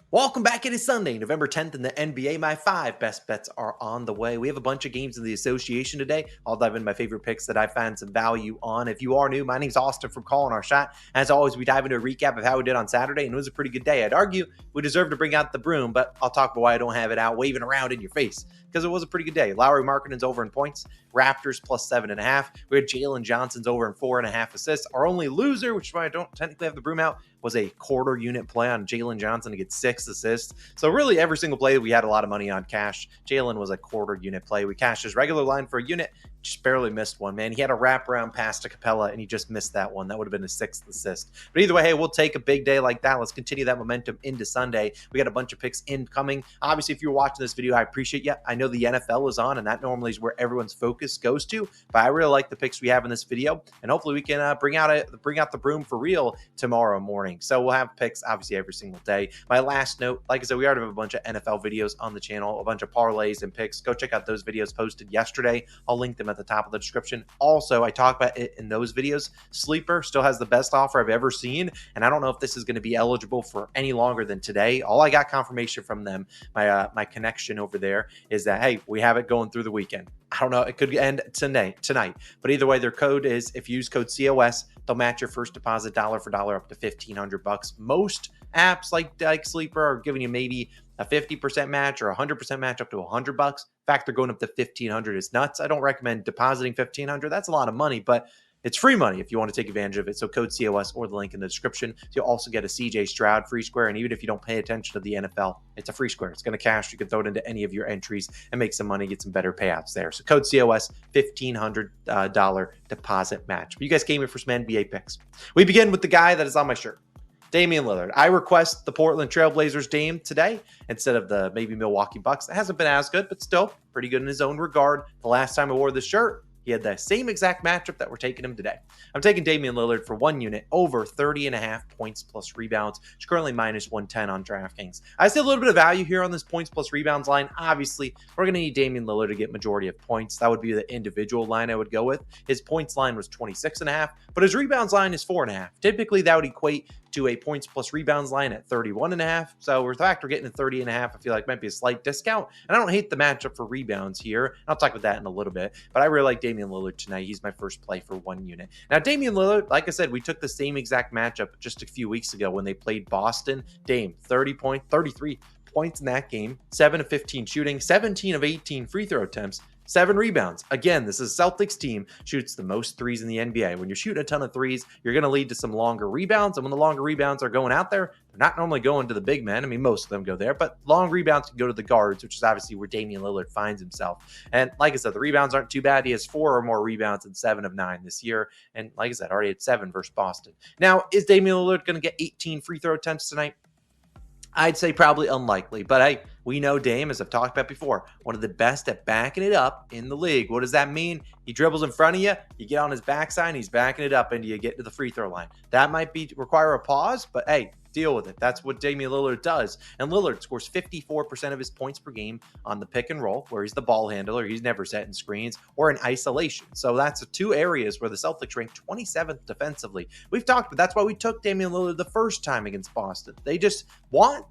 Welcome back. It is Sunday, November 10th in the NBA. My 5 best bets are on the way. We have a bunch of games in the association today. I'll dive into my favorite picks that I found some value on. If you are new, my name's Austin from Calling Our Shot. As always, we dive into a recap of how we did on Saturday, and it was a pretty good day. I'd argue we deserve to bring out the broom, but I'll talk about why I don't have it out waving around in your face, because it was a pretty good day. Lowry Markkanen's over in points. Raptors plus 7.5. We had Jalen Johnson's over in 4.5 assists. Our only loser, which is why I don't technically have the broom out, was a quarter unit play on Jalen Johnson to get 6 assists. So really every single play we had a lot of money on cash. Jalen was a quarter unit play. We cashed his regular line for a unit, just barely missed one, man. He had a wraparound pass to Capella and he just missed that one. That would have been his 6th assist. But either way, hey, we'll take a big day like that. Let's continue that momentum into Sunday. We got a bunch of picks incoming. Obviously, if you're watching this video, I appreciate you. I know the NFL is on and that normally is where everyone's focus goes to, but I really like the picks we have in this video, and hopefully we can bring out the broom for real tomorrow morning. So we'll have picks obviously every single day. My last note, like I said, we already have a bunch of NFL videos on the channel, a bunch of parlays and picks. Go check out those videos posted yesterday. I'll link them at the top of the description. Also, I talk about it in those videos. Sleeper still has the best offer I've ever seen, and I don't know if this is going to be eligible for any longer than today. All I got confirmation from them, my connection over there, is that, hey, we have it going through the weekend. I don't know. It could end tonight. But either way, their code is, if you use code COS, they'll match your first deposit dollar for dollar up to $1,500. Most apps like Sleeper are giving you maybe a 50% match or 100% match up to $100. In fact, they're going up to $1,500. It's nuts. I don't recommend depositing $1,500. That's a lot of money, but it's free money if you want to take advantage of it. So code COS or the link in the description. So you'll also get a CJ Stroud free square. And even if you don't pay attention to the NFL, it's a free square. It's going to cash. You can throw it into any of your entries and make some money, get some better payouts there. So code COS, $1,500 deposit match. But you guys came here for some NBA picks. We begin with the guy that is on my shirt, Damian Lillard. I request the Portland Trailblazers Dame today instead of the maybe Milwaukee Bucks. It hasn't been as good, but still pretty good in his own regard. The last time I wore this shirt, he had the same exact matchup that we're taking him today. I'm taking Damian Lillard for 1 unit over 30.5 points plus rebounds. It's currently minus 110 on DraftKings. I see a little bit of value here on this points plus rebounds line. Obviously, we're going to need Damian Lillard to get majority of points. That would be the individual line I would go with. His points line was 26.5, but his rebounds line is 4.5. Typically, that would equate to a points plus rebounds line at 31.5. So with the fact we're getting to 30.5, I feel like might be a slight discount. And I don't hate the matchup for rebounds here. I'll talk about that in a little bit, but I really like Damian Lillard tonight. He's my first play for 1 unit. Now, Damian Lillard, like I said, we took the same exact matchup just a few weeks ago when they played Boston. Dame, 33 points in that game, 7 of 15 shooting, 17 of 18 free throw attempts, 7 rebounds. Again, this is a Celtics team, shoots the most threes in the NBA. When you're shooting a ton of threes, you're going to lead to some longer rebounds. And when the longer rebounds are going out there, they're not normally going to the big men. I mean, most of them go there, but long rebounds can go to the guards, which is obviously where Damian Lillard finds himself. And like I said, the rebounds aren't too bad. He has 4 or more rebounds in 7 of 9 this year. And like I said, already had 7 versus Boston. Now, is Damian Lillard going to get 18 free throw attempts tonight? I'd say probably unlikely, but hey, we know Dame, as I've talked about before, one of the best at backing it up in the league. What does that mean? He dribbles in front of you, you get on his backside, and he's backing it up, and you get to the free throw line. That might require a pause, but hey, deal with it. That's what Damian Lillard does. And Lillard scores 54% of his points per game on the pick and roll, where he's the ball handler. He's never setting screens, or in isolation. So that's 2 areas where the Celtics rank 27th defensively. We've talked, but that's why we took Damian Lillard the first time against Boston. They just aren't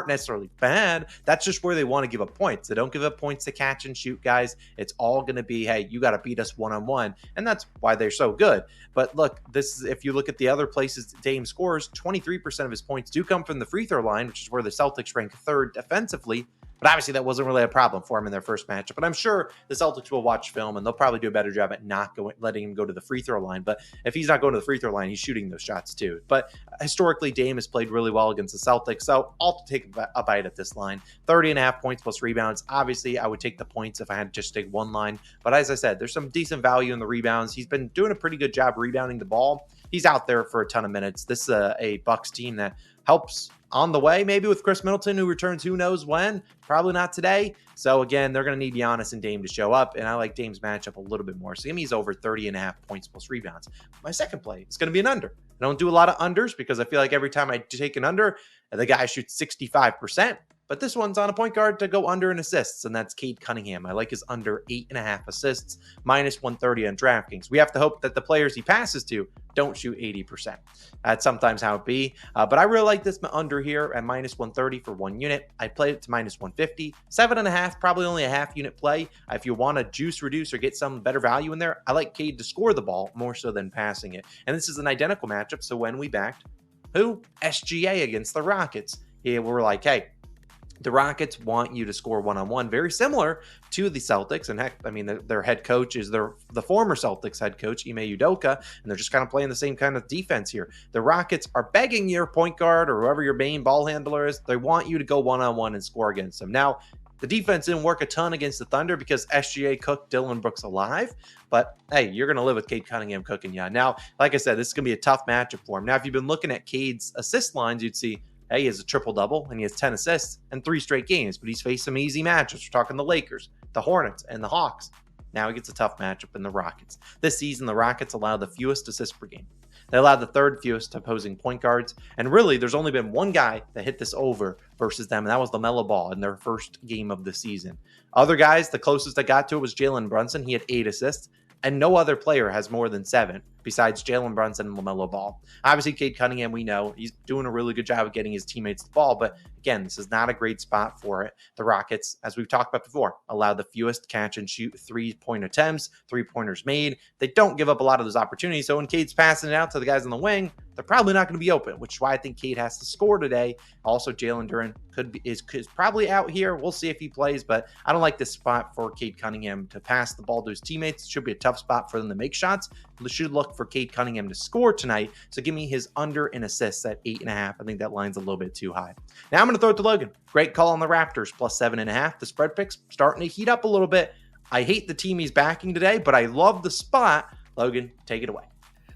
necessarily bad. That's just where they want to give up points. They don't give up points to catch and shoot guys. It's all going to be, hey, you got to beat us one-on-one. And that's why they're so good. But look, this is, if you look at the other places Dame scores, 23% of his points do come from the free throw line, which is where the Celtics rank 3rd defensively. But obviously that wasn't really a problem for him in their first matchup. But I'm sure the Celtics will watch film and they'll probably do a better job at not letting him go to the free throw line. But if he's not going to the free throw line, he's shooting those shots too. But historically, Dame has played really well against the Celtics. So I'll take a bite at this line. 30.5 points plus rebounds. Obviously, I would take the points if I had to just take one line. But as I said, there's some decent value in the rebounds. He's been doing a pretty good job rebounding the ball. He's out there for a ton of minutes. This is a Bucks team that helps on the way, maybe with Chris Middleton, who returns who knows when, probably not today. So again, they're going to need Giannis and Dame to show up, and I like Dame's matchup a little bit more. So give me he's over 30.5 points plus rebounds. My second play is going to be an under. I don't do a lot of unders because I feel like every time I take an under, the guy shoots 65%. but this one's on a point guard to go under in assists, and that's Cade Cunningham. I like his under 8.5 assists, minus 130 on DraftKings. We have to hope that the players he passes to don't shoot 80%. That's sometimes how it be. But I really like this under here at minus 130 for 1 unit. I played it to minus 150. 7.5, probably only a half unit play. If you want to juice reduce or get some better value in there, I like Cade to score the ball more so than passing it. And this is an identical matchup. So when we backed who? SGA against the Rockets. Yeah, we're like, hey, the Rockets want you to score one-on-one, very similar to the Celtics. And heck, I mean, their head coach is the former Celtics head coach, Ime Udoka, and they're just kind of playing the same kind of defense here. The Rockets are begging your point guard or whoever your main ball handler is, they want you to go one-on-one and score against them. Now, the defense didn't work a ton against the Thunder because SGA cooked Dillon Brooks alive. But, hey, you're going to live with Cade Cunningham cooking you. Now, like I said, this is going to be a tough matchup for him. Now, if you've been looking at Cade's assist lines, you'd see, hey, he has a triple-double, and he has 10 assists in 3 straight games. But he's faced some easy matchups. We're talking the Lakers, the Hornets, and the Hawks. Now he gets a tough matchup in the Rockets. This season, the Rockets allow the fewest assists per game. They allowed the third fewest opposing point guards. And really, there's only been one guy that hit this over versus them, and that was LaMelo Ball in their first game of the season. Other guys, the closest that got to it was Jalen Brunson. He had 8 assists. And no other player has more than 7 besides Jalen Brunson and LaMelo Ball. Obviously, Cade Cunningham, we know he's doing a really good job of getting his teammates the ball. But again, this is not a great spot for it. The Rockets, as we've talked about before, allow the fewest catch and shoot 3-point attempts, 3-pointers made. They don't give up a lot of those opportunities. So when Cade's passing it out to the guys on the wing, they're probably not going to be open, which is why I think Cade has to score today. Also, Jalen Duren is probably out here. We'll see if he plays, but I don't like this spot for Cade Cunningham to pass the ball to his teammates. It should be a tough spot for them to make shots. They should look for Cade Cunningham to score tonight. So give me his under in assists at 8.5. I think that line's a little bit too high. Now I'm going to throw it to Logan. Great call on the Raptors, plus 7.5. The spread picks starting to heat up a little bit. I hate the team he's backing today, but I love the spot. Logan, take it away.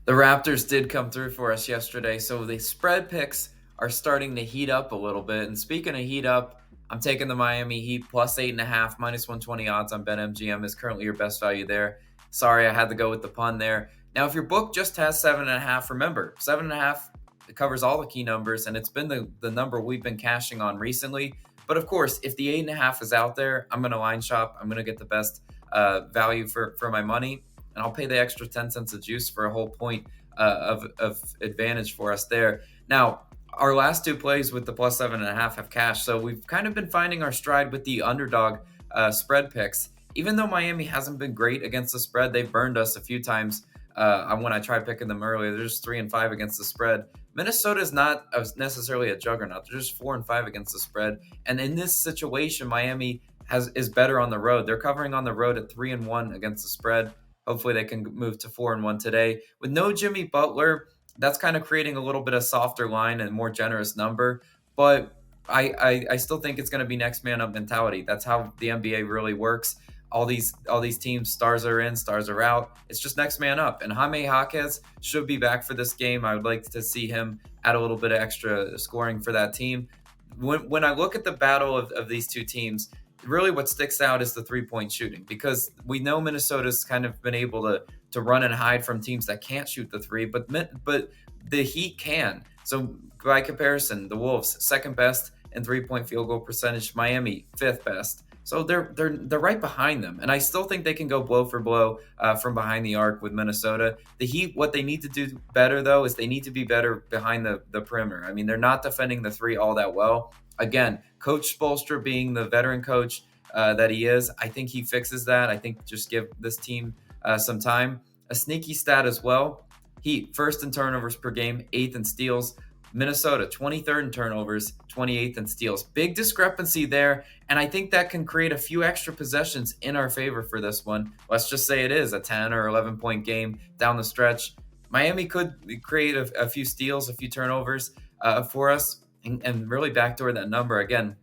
The Raptors did come through for us yesterday, so the spread picks are starting to heat up a little bit. And speaking of heat up, I'm taking the Miami Heat plus 8.5, minus 120 odds on BetMGM is currently your best value there. Sorry, I had to go with the pun there. Now, if your book just has 7.5, remember, 7.5 it covers all the key numbers, and it's been the number we've been cashing on recently. But of course, if the 8.5 is out there, I'm going to line shop. I'm going to get the best value for my money. And I'll pay the extra 10 cents a juice for a whole point of advantage for us there. Now, our last 2 plays with the plus 7.5 have cashed. So we've kind of been finding our stride with the underdog spread picks. Even though Miami hasn't been great against the spread, they've burned us a few times when I tried picking them earlier. They're just 3-5 against the spread. Minnesota is not necessarily a juggernaut. They're just 4-5 against the spread. And in this situation, Miami is better on the road. They're covering on the road at 3-1 against the spread. Hopefully they can move to 4-1 today. With no Jimmy Butler, that's kind of creating a little bit of softer line and more generous number. But I still think it's going to be next man up mentality. That's how the NBA really works. All these teams, stars are in, stars are out. It's just next man up. And Jaime Jaquez should be back for this game. I would like to see him add a little bit of extra scoring for that team. When I look at the battle of these two teams, really what sticks out is the 3-point shooting, because we know Minnesota's kind of been able to run and hide from teams that can't shoot the 3, but the Heat can. So by comparison, the Wolves, second best in 3-point field goal percentage, Miami, 5th best. So they're right behind them. And I still think they can go blow for blow from behind the arc with Minnesota. The Heat, what they need to do better, though, is they need to be better behind the perimeter. I mean, they're not defending the 3 all that well. Again, Coach Spoelstra being the veteran coach that he is, I think he fixes that. I think just give this team some time. A sneaky stat as well. Heat, 1st in turnovers per game, 8th in steals. Minnesota, 23rd in turnovers, 28th in steals. Big discrepancy there, and I think that can create a few extra possessions in our favor for this one. Let's just say it is a 10 or 11-point game down the stretch. Miami could create a few steals, a few turnovers for us, and really backdoor that number. Again,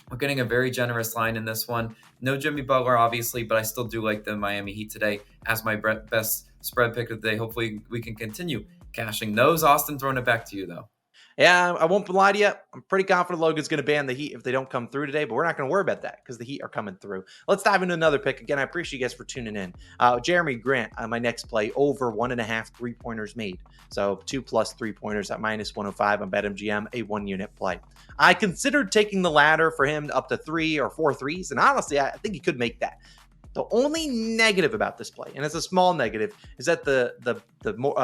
we're getting a very generous line in this one. No Jimmy Butler, obviously, but I still do like the Miami Heat today as my best spread pick of the day. Hopefully we can continue cashing those. Austin, throwing it back to you, though. Yeah, I won't lie to you. I'm pretty confident Logan's going to ban the Heat if they don't come through today, but we're not going to worry about that because the Heat are coming through. Let's dive into another pick. Again, I appreciate you guys for tuning in. Jerami Grant on my next play, over 1.5 3-pointers made. So 2+ 3-pointers at -105 on BetMGM, a 1-unit play. I considered taking the ladder for him up to 3 or 4 threes, and honestly, I think he could make that. The only negative about this play, and it's a small negative, is that the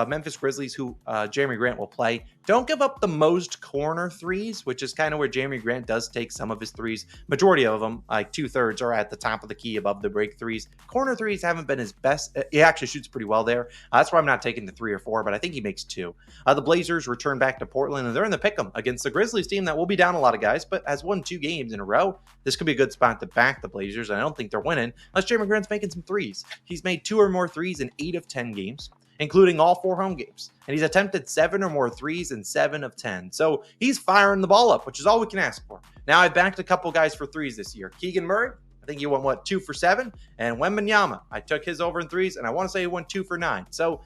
Memphis Grizzlies, who Jerami Grant will play, don't give up the most corner threes, which is kind of where Jerami Grant does take some of his threes. Majority of them, like 2/3, are at the top of the key above the break threes. Corner threes haven't been his best. He actually shoots pretty well there. That's why I'm not taking the 3 or 4, but I think he makes 2. The Blazers return back to Portland, and they're in the pick'em against the Grizzlies team that will be down a lot of guys, but has won 2 games in a row. This could be a good spot to back the Blazers, and I don't think they're winning unless Jerami Grant's making some threes. He's made 2 or more threes in 8 of 10 games, including all 4 home games. And he's attempted 7 or more threes in 7 of 10. So he's firing the ball up, which is all we can ask for. Now, I backed a couple guys for threes this year. Keegan Murray, I think he went, 2 for 7. And Wembanyama, I took his over in threes, and I want to say he went 2 for 9. So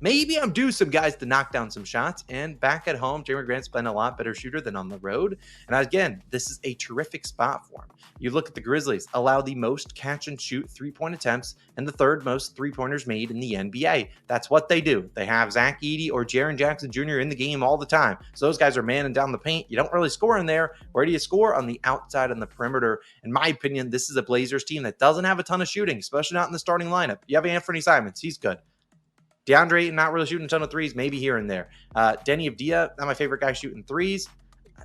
maybe I'm due some guys to knock down some shots. And back at home, Jerami Grant's been a lot better shooter than on the road. And again, this is a terrific spot for him. You look at the Grizzlies, allow the most catch and shoot 3-point attempts and the 3rd most 3-pointers made in the NBA. That's what they do. They have Zach Edey or Jaren Jackson Jr. in the game all the time. So those guys are manning down the paint. You don't really score in there. Where do you score? On the outside and the perimeter. In my opinion, this is a Blazers team that doesn't have a ton of shooting, especially not in the starting lineup. You have Anthony Simons. He's good. DeAndre not really shooting a ton of threes, maybe here and there. Denny Avdia, not my favorite guy shooting threes.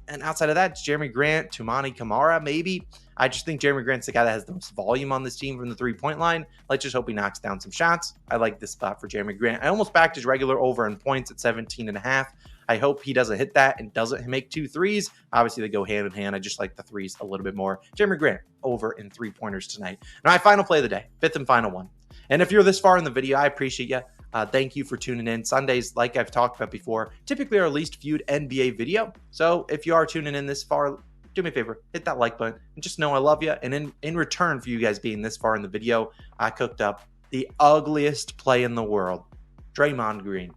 And outside of that, it's Jerami Grant, Toumani Camara, maybe. I just think Jerami Grant's the guy that has the most volume on this team from the 3-point line. Let's just hope he knocks down some shots. I like this spot for Jerami Grant. I almost backed his regular over in points at 17.5. I hope he doesn't hit that and doesn't make 2 threes. Obviously, they go hand in hand. I just like the threes a little bit more. Jerami Grant over in 3-pointers tonight. And my final play of the day, 5th and final one. And if you're this far in the video, I appreciate you. Thank you for tuning in. Sundays, like I've talked about before, typically our least viewed NBA video. So if you are tuning in this far, do me a favor, hit that like button and just know I love you. And in return for you guys being this far in the video, I cooked up the ugliest play in the world, Draymond Green.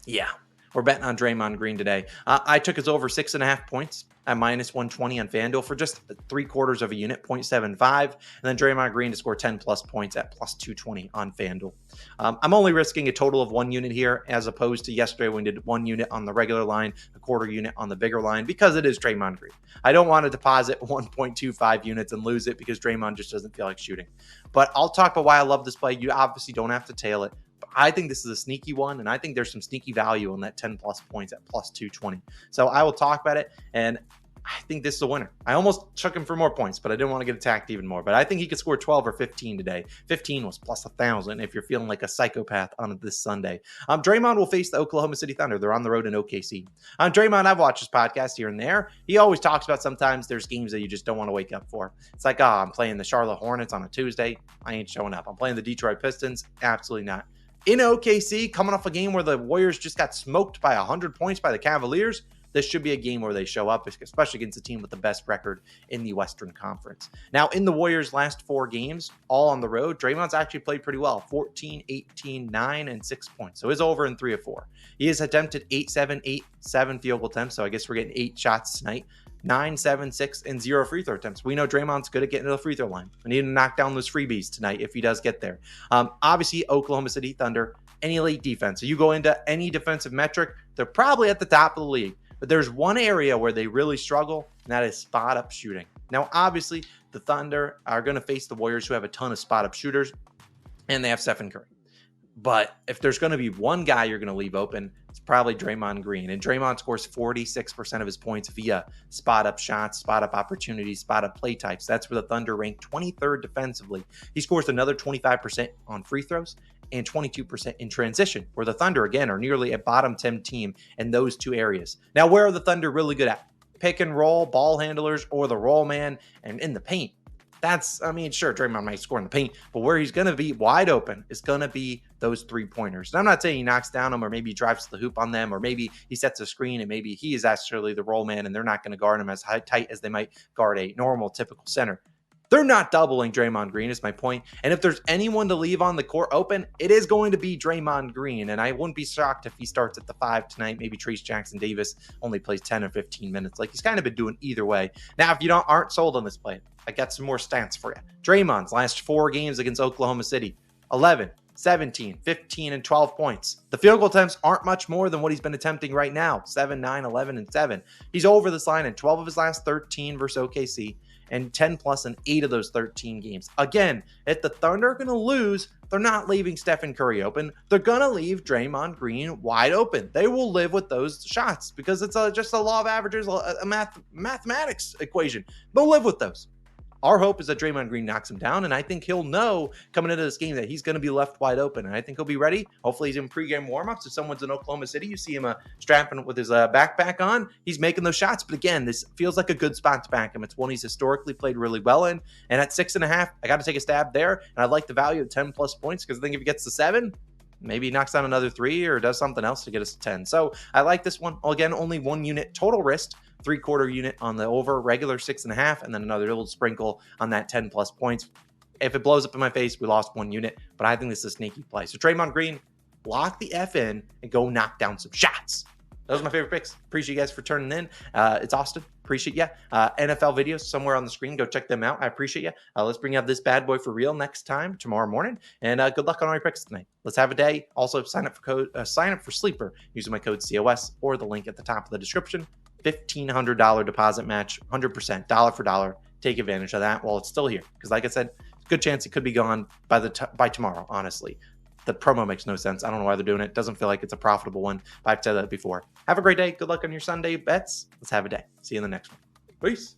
Yeah, we're betting on Draymond Green today. I took his over 6.5 points at -120 on FanDuel for just 3/4 of a unit, 0.75. And then Draymond Green to score 10+ points at +220 on FanDuel. I'm only risking a total of 1 unit here, as opposed to yesterday when we did 1 unit on the regular line, a 1/4 unit on the bigger line, because it is Draymond Green. I don't want to deposit 1.25 units and lose it because Draymond just doesn't feel like shooting. But I'll talk about why I love this play. You obviously don't have to tail it. I think this is a sneaky one, and I think there's some sneaky value on that 10+ points at +220. So I will talk about it, and I think this is a winner. I almost took him for more points, but I didn't want to get attacked even more. But I think he could score 12 or 15 today. 15 was +1,000 if you're feeling like a psychopath on this Sunday. Draymond will face the Oklahoma City Thunder. They're on the road in OKC. Draymond, I've watched his podcast here and there. He always talks about sometimes there's games that you just don't want to wake up for. It's like, I'm playing the Charlotte Hornets on a Tuesday. I ain't showing up. I'm playing the Detroit Pistons. Absolutely not. In OKC, coming off a game where the Warriors just got smoked by 100 points by the Cavaliers, this should be a game where they show up, especially against a team with the best record in the Western Conference. Now, in the Warriors' last 4 games, all on the road, Draymond's actually played pretty well. 14, 18, 9, and 6 points. So he's over in 3 of 4. He has attempted 8-7 field goal attempts. So I guess we're getting 8 shots tonight. 9, 7, 6, and 0 free throw attempts. We know Draymond's good at getting to the free throw line. We need to knock down those freebies tonight if he does get there. Obviously, Oklahoma City Thunder, any elite defense. So you go into any defensive metric, they're probably at the top of the league. But there's one area where they really struggle, and that is spot-up shooting. Now, obviously, the Thunder are going to face the Warriors, who have a ton of spot-up shooters, and they have Stephen Curry. But if there's going to be one guy you're going to leave open, it's probably Draymond Green. And Draymond scores 46% of his points via spot-up shots, spot-up opportunities, spot-up play types. That's where the Thunder rank 23rd defensively. He scores another 25% on free throws and 22% in transition, where the Thunder, again, are nearly a bottom 10 team in those 2 areas. Now, where are the Thunder really good at? Pick and roll, ball handlers, or the roll man, and in the paint. Sure, Draymond might score in the paint, but where he's going to be wide open is going to be those 3-pointers. And I'm not saying he knocks down them, or maybe he drives to the hoop on them, or maybe he sets a screen and maybe he is actually the roll man and they're not going to guard him as tight as they might guard a normal, typical center. They're not doubling Draymond Green is my point. And if there's anyone to leave on the court open, it is going to be Draymond Green. And I wouldn't be shocked if he starts at the 5 tonight. Maybe Trace Jackson Davis only plays 10 or 15 minutes. Like, he's kind of been doing either way. Now, if you aren't sold on this play, I got some more stats for you. Draymond's last 4 games against Oklahoma City, 11, 17, 15, and 12 points. The field goal attempts aren't much more than what he's been attempting right now, 7, 9, 11, and 7. He's over this line in 12 of his last 13 versus OKC. And 10 plus in 8 of those 13 games. Again, if the Thunder are going to lose, they're not leaving Stephen Curry open. They're going to leave Draymond Green wide open. They will live with those shots because it's just a law of averages, a mathematics equation. They'll live with those. Our hope is that Draymond Green knocks him down, and I think he'll know coming into this game that he's going to be left wide open, and I think he'll be ready. Hopefully he's in pregame warmups. If someone's in Oklahoma City, you see him strapping with his backpack on, he's making those shots. But again, this feels like a good spot to back him. It's one he's historically played really well in, and at 6.5, I got to take a stab there, and I like the value of 10 plus points because I think if he gets to 7, maybe he knocks down another 3 or does something else to get us to 10. So I like this one. Again, only 1 unit total risk, 3/4 unit on the over, regular 6.5, and then another little sprinkle on that 10 plus points. If it blows up in my face, we lost 1 unit, but I think this is a sneaky play. So Draymond Green, lock the F in and go knock down some shots. Those are my favorite picks. Appreciate you guys for turning in. It's Austin. Appreciate you. NFL videos somewhere on the screen. Go check them out. I appreciate you. Let's bring up this bad boy for real next time, tomorrow morning. And good luck on all your picks tonight. Let's have a day. Also, sign up for Sleeper using my code COS or the link at the top of the description. $1,500 deposit match, 100%, dollar for dollar. Take advantage of that while it's still here. Because like I said, good chance it could be gone by tomorrow, honestly. The promo makes no sense. I don't know why they're doing it. Doesn't feel like it's a profitable one. But I've said that before. Have a great day. Good luck on your Sunday bets. Let's have a day. See you in the next one. Peace.